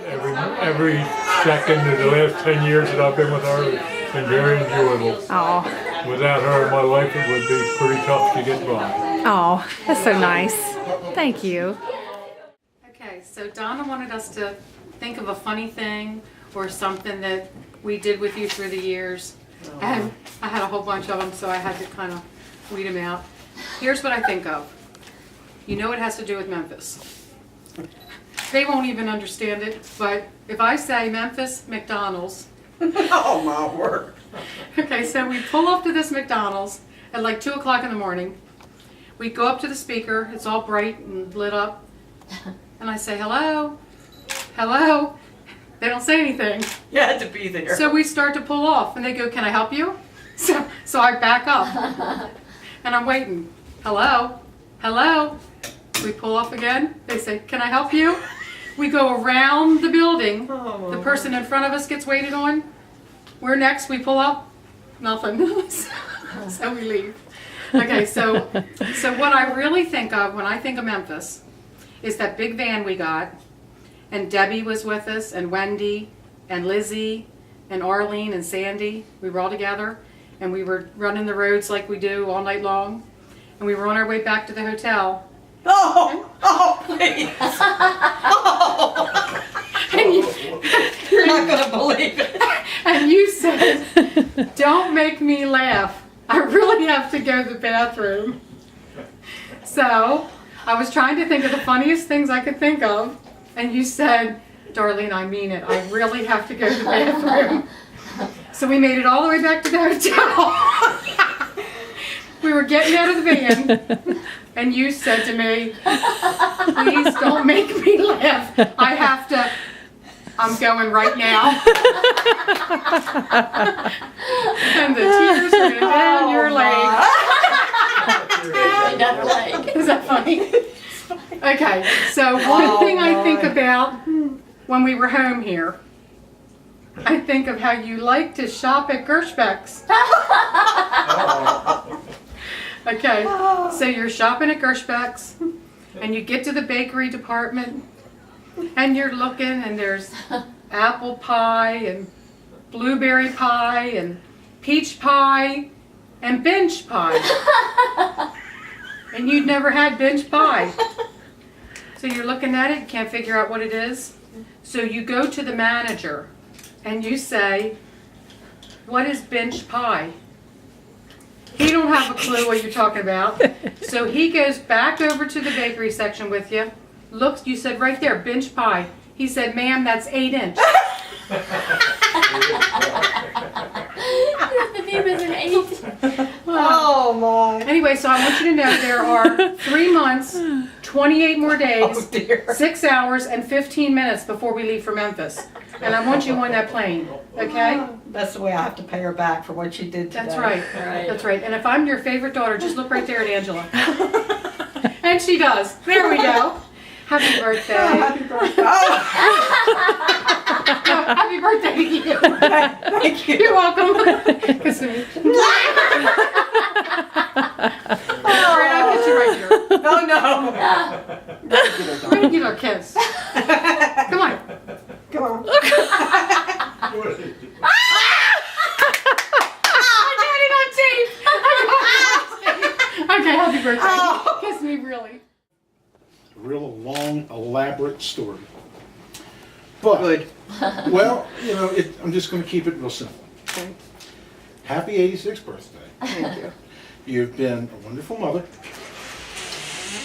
Every second of the last 10 years that I've been with her has been very enjoyable. Oh, Without her in my life, it would be pretty tough to get by. oh, that's so nice. Thank you. Okay, so Donna wanted us to think of a funny thing or something that we did with you through the years. And I had a whole bunch of them, so I had to kind of weed them out. Here's what I think of. You know it has to do with Memphis. They won't even understand it, but if I say Memphis McDonald's. Oh my word. Okay, so we pull up to this McDonald's at like 2 o'clock in the morning. We go up to the speaker, it's all bright and lit up. And I say, hello, hello. They don't say anything. You had to be there. So we start to pull off and they go, can I help you? So I back up and I'm waiting. Hello, hello. We pull off again. They say, can I help you? We go around the building. The person in front of us gets waited on. We're next, we pull up, nothing. So we leave. Okay, so what I really think of when I think of Memphis is that big van we got, and Debbie was with us, and Wendy, and Lizzie, and Arlene, and Sandy. We were all together, and we were running the roads like we do all night long, and we were on our way back to the hotel. Oh, please. Oh. And You're not going to believe it. And you said, don't make me laugh. I really have to go to the bathroom. So I was trying to think of the funniest things I could think of. And you said, Darlene, I mean it. I really have to go to the bathroom. So we made it all the way back to the hotel. We were getting out of the van. And you said to me, please don't make me laugh. I have to. I'm going right now. And the tears are going down your leg. Is that funny? Okay, so one thing I think about when we were home here, I think of how you like to shop at Gershbeck's. Okay, so you're shopping at Gershbeck's and you get to the bakery department and you're looking and there's apple pie and blueberry pie and peach pie and bench pie. And you'd never had bench pie. So you're looking at it, can't figure out what it is. So you go to the manager and you say, what is bench pie? He don't have a clue what you're talking about. So he goes back over to the bakery section with you. Looks, you said right there, bench pie. He said, ma'am, that's 8 inch. The name is an 8. Oh my. Anyway, so I want you to know there are 3 months, 28 more days, Oh dear. 6 hours, and 15 minutes before we leave for Memphis. And I want you on that plane, okay? That's the way I have to pay her back for what she did today. That's right. That's right. And if I'm your favorite daughter, just look right there at Angela. And she does. There we go. Happy birthday. Oh, happy birthday. Oh. No, happy birthday to you. Thank you. You're welcome. Kiss me. All right, I'll get you right here. Oh no. Regular kiss. Come on. Come on. Okay, happy birthday. Oh. Kiss me, really. Real long, elaborate story. But, Good. well, you know, I'm just going to keep it real simple. Okay. Happy 86th birthday. Thank you. You've been a wonderful mother,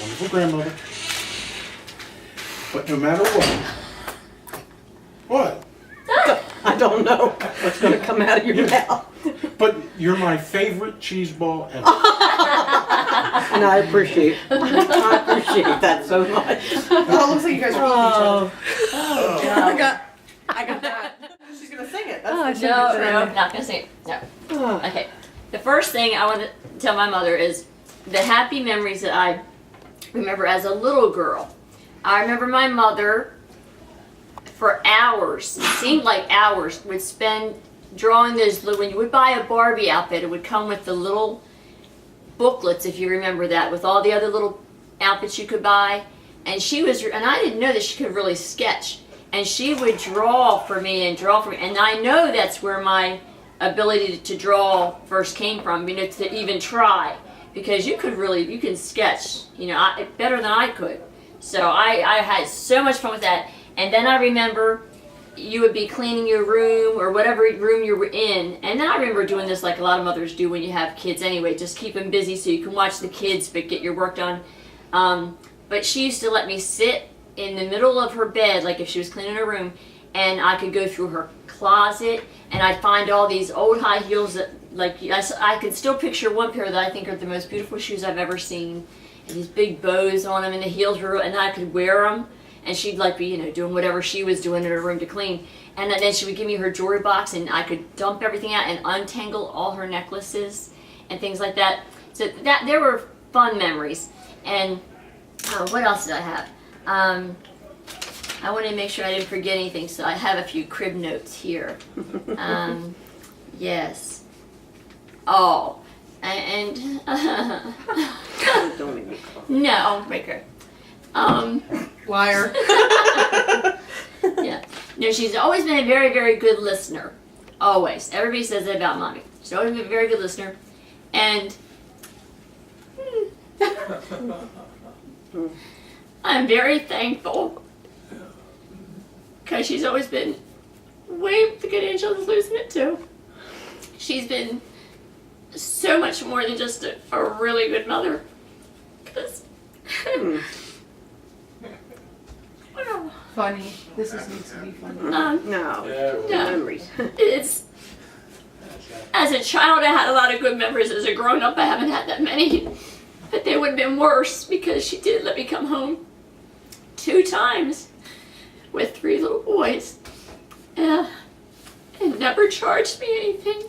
wonderful grandmother, but no matter what, I don't know what's going to come out of your mouth. but you're my favorite cheese ball ever. And I appreciate that so much. Oh, it looks like you guys are I got that. She's going to sing it. That's the No, not gonna say it. No. Okay. The first thing I want to tell my mother is the happy memories that I remember as a little girl. I remember my mother for hours, it seemed like hours, would spend drawing those little, when you would buy a Barbie outfit, it would come with the little booklets, if you remember that, with all the other little outfits you could buy. And she was, and I didn't know that she could really sketch. and she would draw for me and draw for me, and I know that's where my ability to draw first came from, you know, to even try, because you can sketch, you know, better than I could. So I had so much fun with that. And then I remember you would be cleaning your room or whatever room you were in, and then I remember doing this like a lot of mothers do when you have kids anyway, just keep them busy so you can watch the kids but get your work done. But she used to let me sit in the middle of her bed, like if she was cleaning her room, and I could go through her closet and I'd find all these old high heels that, like, I could still picture one pair that I think are the most beautiful shoes I've ever seen, and these big bows on them, and the heels were, and I could wear them, and she'd like be, you know, doing whatever she was doing in her room to clean, and then she would give me her jewelry box, and I could dump everything out and untangle all her necklaces and things like that. So that there were fun memories. And what else did I have? I wanted to make sure I didn't forget anything, so I have a few crib notes here. Yes. Oh, and Don't make me cry. no, Baker. Liar. Yeah. No, she's always been a very, very good listener. Always. Everybody says that about Mommy. She's always been a very good listener. And I'm very thankful because she's always been way the good angel is losing it too. She's been so much more than just a really good mother. Because Funny. This needs to be funny. No. no. Memories. It's, as a child, I had a lot of good memories. As a grown-up, I haven't had that many. But they would have been worse because she did let me come home 2 times with 3 little boys. And never charged me anything.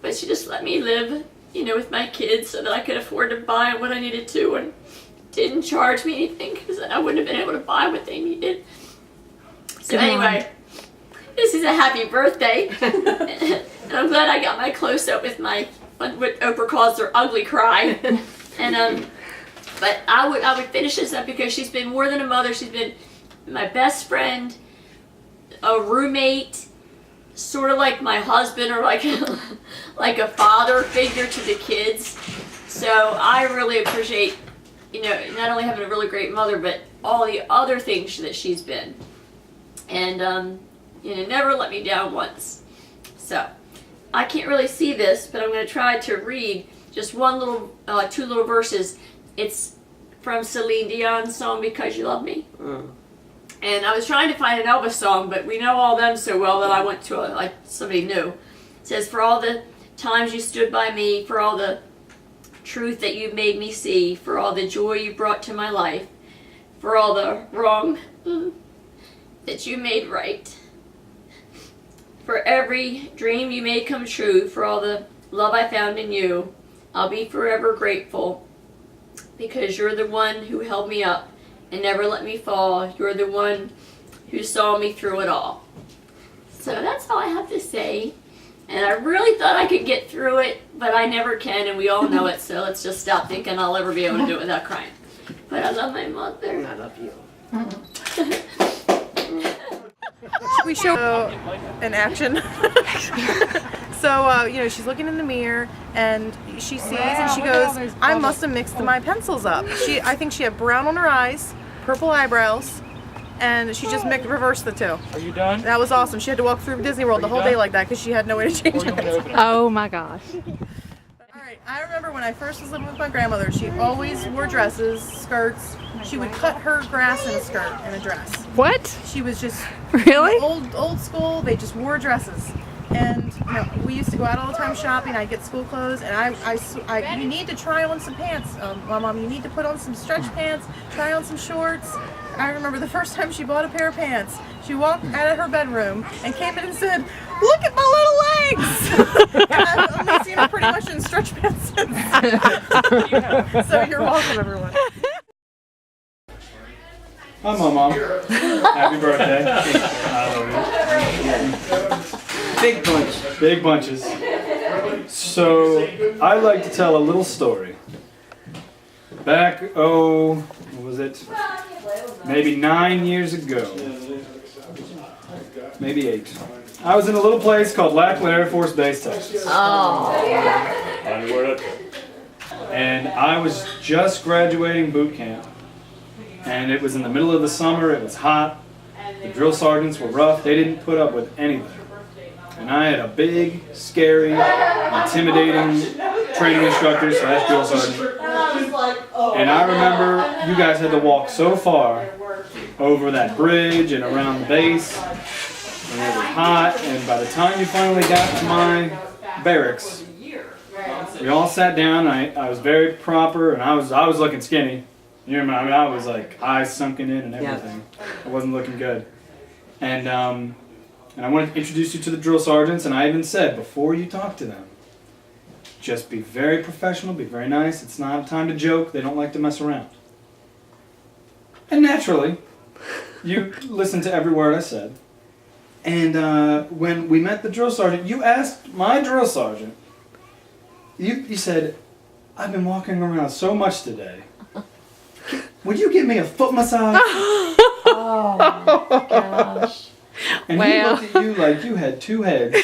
But she just let me live, you know, with my kids so that I could afford to buy what I needed to, and didn't charge me anything because then I wouldn't have been able to buy what they needed. So anyway, this is a happy birthday. And I'm glad I got my close-up with my, what Oprah calls their ugly cry. And but I would finish this up because she's been more than a mother. She's been my best friend, a roommate, sort of like my husband, or like like a father figure to the kids. So I really appreciate, you know, not only having a really great mother, but all the other things that she's been. And you know, never let me down once. So I can't really see this, but I'm going to try to read just one little, 2 little verses. It's from Celine Dion's song, Because You Love Me. And I was trying to find an Elvis song, but we know all them so well that I went to like somebody new. It says, for all the times you stood by me, for all the truth that you made me see, for all the joy you brought to my life, for all the wrong that you made right, for every dream you made come true, for all the love I found in you, I'll be forever grateful, because you're the one who held me up and never let me fall. You're the one who saw me through it all. So that's all I have to say. And I really thought I could get through it, but I never can, and we all know it, so let's just stop thinking I'll ever be able to do it without crying. But I love my mother. I love you. We show in action. So, you know, she's looking in the mirror and she sees and she goes, I must have mixed my pencils up. I think she had brown on her eyes, purple eyebrows, and she just reversed the 2. Are you done? That was awesome. She had to walk through Disney World the whole day like that because she had no way to change it. Oh my gosh. Alright, I remember when I first was living with my grandmother, she always wore dresses, skirts. She would cut her grass in a skirt and a dress. What? She was just Really? old school. They just wore dresses, and you know, we used to go out all the time shopping. I'd get school clothes, and you need to try on some pants, Mom. You need to put on some stretch pants. Try on some shorts. I remember the first time she bought a pair of pants. She walked out of her bedroom and came in and said, "Look at my little legs!" And I've only seen her pretty much in stretch pants since. So you're welcome, everyone. Hi, Mom. Happy birthday. I love you. Big bunch. Big bunches. So, I like to tell a little story. Back, what was it? Maybe 9 years ago. maybe 8. I was in a little place called Lackland Air Force Base, Texas. Oh. I knew where that's at. And I was just graduating boot camp. And it was in the middle of the summer, it was hot. The drill sergeants were rough, they didn't put up with anything. And I had a big, scary, intimidating training instructor slash drill sergeant. And I remember you guys had to walk so far over that bridge and around the base. And it was hot, and by the time you finally got to my barracks, we all sat down. I was very proper, and I was looking skinny. You know, I mean, I was like eyes sunken in and everything. I wasn't looking good. And I wanted to introduce you to the drill sergeants, and I even said, before you talk to them, just be very professional, be very nice. It's not a time to joke. They don't like to mess around. And naturally, you listened to every word I said. And when we met the drill sergeant, you asked my drill sergeant, you said, I've been walking around so much today. Would you give me a foot massage? Oh my gosh. And he looked at you like you had 2 heads.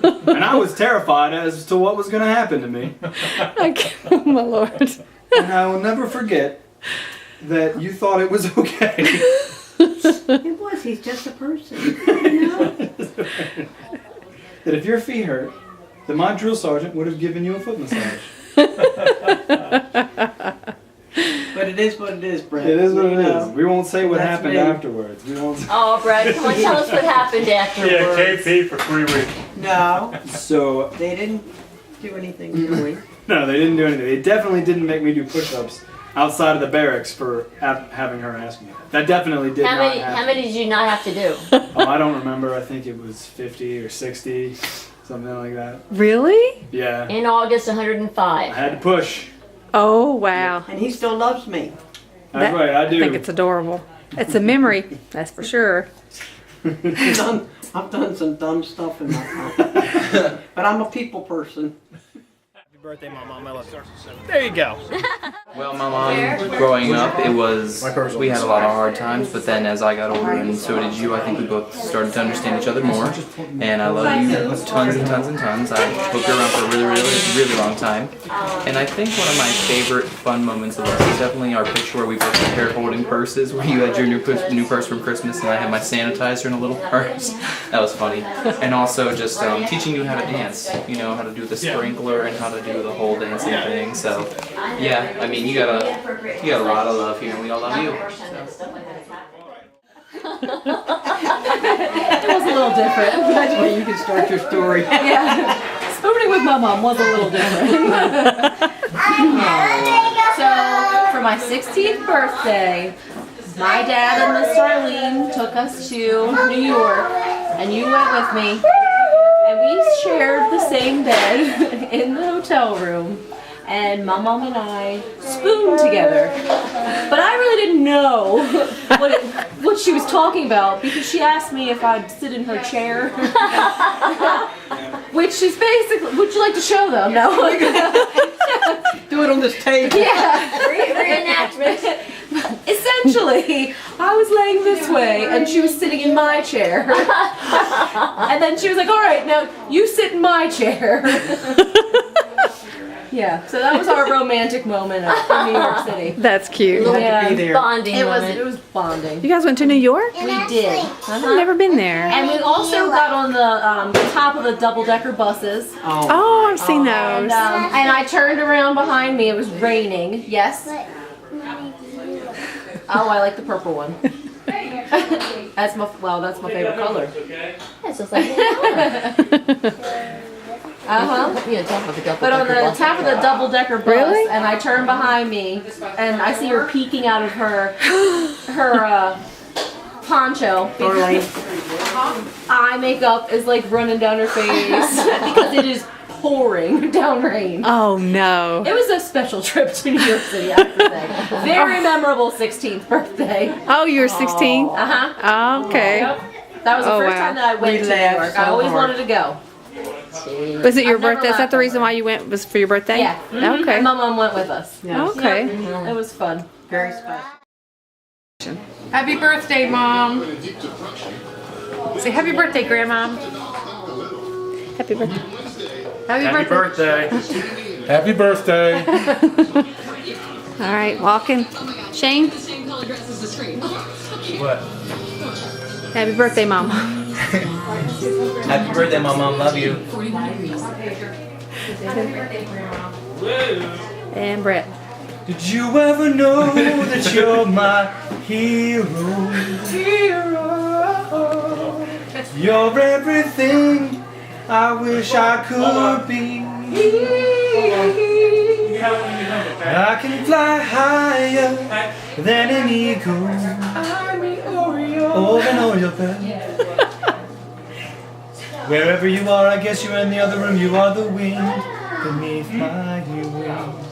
And I was terrified as to what was going to happen to me. Oh my Lord. And I will never forget that you thought it was okay. It was. He's just a person. You know? That if your feet hurt, that my drill sergeant would have given you a foot massage. But it is what it is, Brett. It is what it You know? is. We won't say what That's happened me. afterwards. We won't. Oh, Brad, come on, tell us what happened afterwards. Yeah, KP for 3 weeks. No, So they didn't do anything to me. no, they didn't do anything. They definitely didn't make me do push-ups outside of the barracks for having her ask me. That definitely did How not many? happen. How many did you not have to do? Oh, I don't remember. I think it was 50 or 60, something like that. Really? Yeah, In August, I 105. had to push. Oh, wow. And he still loves me. That's right, I do. I think it's adorable. It's a memory, that's for sure. I've done some dumb stuff in my life. But I'm a people person. Happy birthday, my mom. I love you. There you go. Well, my mom, growing up, it was, we had a lot of hard times, but then as I got older, and so did you, I think we both started to understand each other more, and I love you tons and tons and tons. I hooked you around for a really long time, and I think one of my favorite fun moments of this is definitely our picture where we both compared holding purses, where you had your new purse from Christmas, and I had my sanitizer in a little purse. That was funny. And also just teaching you how to dance, you know, how to do the sprinkler and how to do the whole dancing thing, so yeah, I mean, you got a lot of love here, and we all love you. It was a little different. That's where you can start your story. Yeah. Spooning with my mom was a little different. So, for my 16th birthday, my dad and Miss Arlene took us to New York, and you went with me. And we shared the same bed in the hotel room. And my mom and I spooned together. But I really didn't know what she was talking about because she asked me if I'd sit in her chair. Which is basically, would you like to show them? No. Do it on this table. Yeah. Reenactment. Essentially, I was laying this way and she was sitting in my chair. And then she was like, all right, now you sit in my chair. Yeah, so that was our romantic moment in New York City. That's cute. Yeah. Be there. Bonding It moment. was bonding. You guys went to New York? We did. I've never been there. And we also got on the top of the double-decker buses. Oh, I've seen And, those. and I turned around behind me. It was raining. Yes. Oh, I like the purple one. That's my favorite color. That's just like Yeah, top of the double But on the top of the double-decker bus, Really? and I turn behind me, and I see her peeking out of her poncho. Eye makeup is like running down her face because it is pouring down rain. Oh no. It was a special trip to New York City, I have to say. Very memorable 16th birthday. Oh, you were 16? Uh-huh. Oh, okay. Yep. That was the Oh, first wow. time that I went We to New laughed York. so I always hard. wanted to go. Was it your I've never birthday? Is that laughed the at reason that. why you went? Was for your birthday? Yeah. Mhm. Okay. And my mom went with us. Yes. Okay. It was fun. Very special. Happy birthday, Mom. Say happy birthday, Grandma. Happy birthday. Happy birthday. Happy birthday. All right, walking. Shane, What? happy birthday, Mom. Happy birthday, my mom. Love you. And Brett. Did you ever know that you're my hero? You're everything I wish I could be. I can fly higher than an eagle. Oh, an Oreo bird. Wherever you are, I guess you're in the other room. You are the wind beneath my wing.